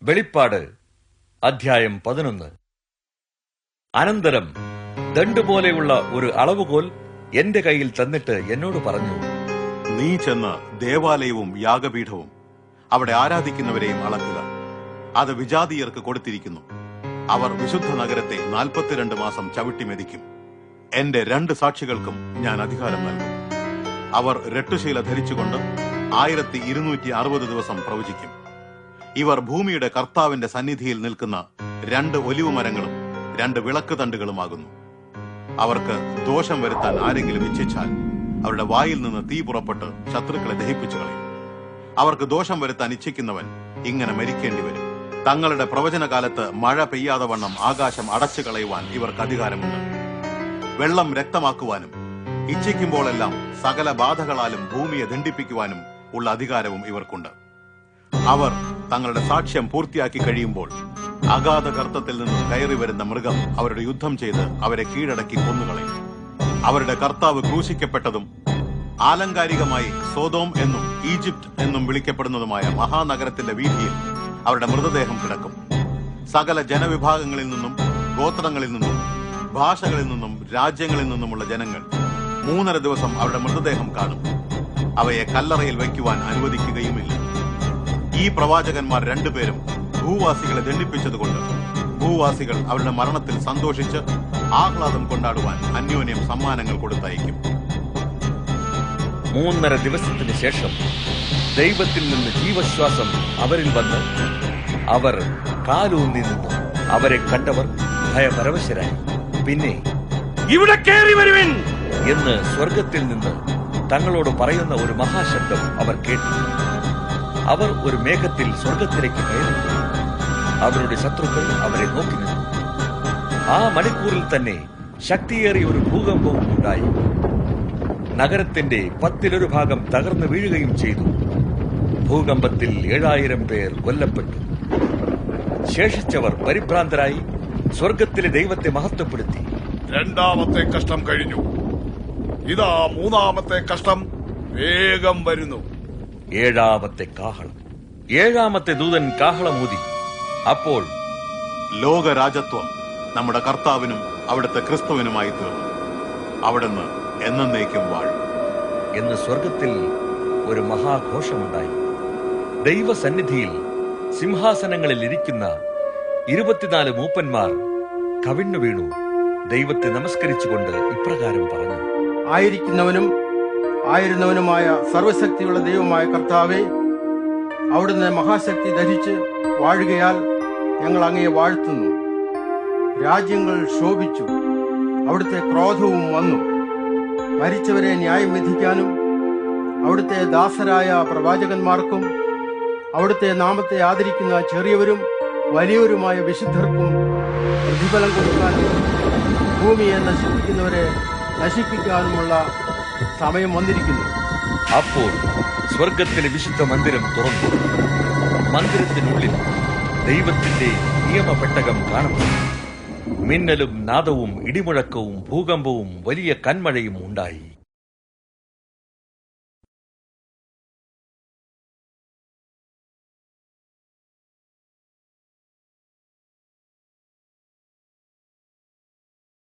വെളിപ്പാട് അധ്യായം 11. അനന്തരം ദണ്ടുപോലെയുള്ള ഒരു അളവുകോൽ എന്റെ കയ്യിൽ തന്നിട്ട് എന്നോട് പറഞ്ഞു, നീ ചെന്ന് ദേവാലയവും യാഗപീഠവും അവിടെ ആരാധിക്കുന്നവരെയും അളക്കുക. അത് വിജാതീയർക്ക് കൊടുത്തിരിക്കുന്നു. അവർ വിശുദ്ധ നഗരത്തെ 42 മാസം ചവിട്ടി മെതിക്കും. എന്റെ 2 സാക്ഷികൾക്കും ഞാൻ അധികാരം നൽകും. അവർ രട്ടുശീല ധരിച്ചുകൊണ്ട് 1260 ദിവസം പ്രവചിക്കും. ഇവർ ഭൂമിയുടെ കർത്താവിന്റെ സന്നിധിയിൽ നിൽക്കുന്ന 2 ഒലിവ് മരങ്ങളും 2 വിളക്ക് തണ്ടുകളുമാകുന്നു. അവർക്ക് ദോഷം വരുത്താൻ ആരെങ്കിലും ഇച്ഛിച്ചാൽ അവരുടെ വായിൽ നിന്ന് തീ പുറപ്പെട്ട് ശത്രുക്കളെ ദഹിപ്പിച്ചു കളയും. അവർക്ക് ദോഷം വരുത്താൻ ഇച്ഛിക്കുന്നവൻ ഇങ്ങനെ മരിക്കേണ്ടി വരും. തങ്ങളുടെ പ്രവചനകാലത്ത് മഴ പെയ്യാതെ വണ്ണം ആകാശം അടച്ചു കളയുവാൻ ഇവർക്ക് അധികാരമുണ്ട്. വെള്ളം രക്തമാക്കുവാനും ഇച്ഛിക്കുമ്പോഴെല്ലാം സകല ബാധകളാലും ഭൂമിയെ ദണ്ഡിപ്പിക്കുവാനും ഉള്ള അധികാരവും ഇവർക്കുണ്ട്. അവർ തങ്ങളുടെ സാക്ഷ്യം പൂർത്തിയാക്കി കഴിയുമ്പോൾ അഗാധ ഗർത്തത്തിൽ നിന്നും കയറി വരുന്ന മൃഗം അവരുടെ യുദ്ധം ചെയ്ത് അവരെ കീഴടക്കി കൊന്നുകളയും. അവരുടെ കർത്താവ് ക്രൂശിക്കപ്പെട്ടതും ആലങ്കാരികമായി സോദോം എന്നും ഈജിപ്റ്റ് എന്നും വിളിക്കപ്പെടുന്നതുമായ മഹാനഗരത്തിന്റെ വീതിയിൽ അവരുടെ മൃതദേഹം കിടക്കും. സകല ജനവിഭാഗങ്ങളിൽ നിന്നും, ഗോത്രങ്ങളിൽ നിന്നും, ഭാഷകളിൽ നിന്നും, രാജ്യങ്ങളിൽ നിന്നുമുള്ള ജനങ്ങൾ 3.5 ദിവസം അവരുടെ മൃതദേഹം കാണും. അവയെ കല്ലറയിൽ വയ്ക്കുവാൻ അനുവദിക്കുകയുമില്ല. ഈ പ്രവാചകന്മാർ 2 പേരും ഭൂവാസികളെ ദണ്ഡിപ്പിച്ചതുകൊണ്ട് ഭൂവാസികൾ അവരുടെ മരണത്തിൽ സന്തോഷിച്ച് ആഹ്ലാദം കൊണ്ടാടുവാൻ അന്യോന്യം സമ്മാനങ്ങൾ കൊടുത്തയക്കും. 3.5 ദിവസത്തിന് ശേഷം ദൈവത്തിൽ നിന്ന് ജീവശ്വാസം അവരിൽ വന്ന് അവർ കാലൂന്നി നിന്നു. അവരെ കണ്ടവർ ഭയപരവശരായി. പിന്നെ ഇവിടെ കയറി വരുവിൻ എന്ന് സ്വർഗത്തിൽ നിന്ന് തങ്ങളോട് പറയുന്ന ഒരു മഹാശബ്ദം അവർ കേട്ടു. അവർ ഒരു മേഘത്തിൽ സ്വർഗത്തിലേക്ക് കയറി. അവരുടെ ശത്രുക്കൾ അവരെ നോക്കി നിന്നു. ആ മണിക്കൂറിൽ തന്നെ ശക്തിയേറിയ ഒരു ഭൂകമ്പവും ഉണ്ടായി. നഗരത്തിന്റെ 10 ഭാഗം തകർന്നു വീഴുകയും ചെയ്തു. ഭൂകമ്പത്തിൽ 7000 പേർ കൊല്ലപ്പെട്ടു. ശേഷിച്ചവർ പരിഭ്രാന്തരായി സ്വർഗത്തിലെ ദൈവത്തെ മഹത്വപ്പെടുത്തി. 2ാമത്തെ കഷ്ടം കഴിഞ്ഞു, ഇതാ 3ാമത്തെ കഷ്ടം വേഗം വരുന്നു. 7ാമത്തെ കാഹളം. 7ാമത്തെ ദൂതൻ കാഹളമൂതി. അപ്പോൾ ലോകരാജത്വം നമ്മുടെ കർത്താവിനും അവിടുത്തെ ക്രിസ്തുവിനുമായി തീർന്നു. അവിടുന്ന് എന്നേക്കും വാഴും എന്ന് സ്വർഗത്തിൽ ഒരു മഹാഘോഷമുണ്ടായി. ദൈവസന്നിധിയിൽ സിംഹാസനങ്ങളിൽ ഇരിക്കുന്ന 24 മൂപ്പന്മാർ കവിണ്ണു വീണു ദൈവത്തെ നമസ്കരിച്ചുകൊണ്ട് ഇപ്രകാരം പറഞ്ഞു: ആയിരിക്കുന്നവനും ആയിരുന്നവനുമായ സർവശക്തിയുള്ള ദൈവമായ കർത്താവേ, അവിടുന്ന് മഹാശക്തി ധരിച്ച് വാഴുകയാൽ ഞങ്ങൾ അങ്ങയെ വാഴ്ത്തുന്നു. രാജ്യങ്ങൾ ശോഭിച്ചു, അവിടുത്തെ ക്രോധവും വന്നു. മരിച്ചവരെ ന്യായം വിധിക്കാനും അവിടുത്തെ ദാസരായ പ്രവാചകന്മാർക്കും അവിടുത്തെ നാമത്തെ ആദരിക്കുന്ന ചെറിയവരും വലിയവരുമായ വിശുദ്ധർക്കും പ്രതിഫലം കൊടുക്കാനും ഭൂമിയെ നശിപ്പിക്കുന്നവരെ നശിപ്പിക്കാനുമുള്ള സമയം വന്നിരിക്കുന്നു. അപ്പോൾ സ്വർഗത്തിലെ വിശുദ്ധ മന്ദിരം തുറന്നു. മന്ദിരത്തിനുള്ളിൽ ദൈവത്തിന്റെ നിയമപെട്ടകം കാണപ്പെട്ടു. മിന്നലും നാദവും ഇടിമുഴക്കവും ഭൂകമ്പവും വലിയ കന്മഴയും ഉണ്ടായി.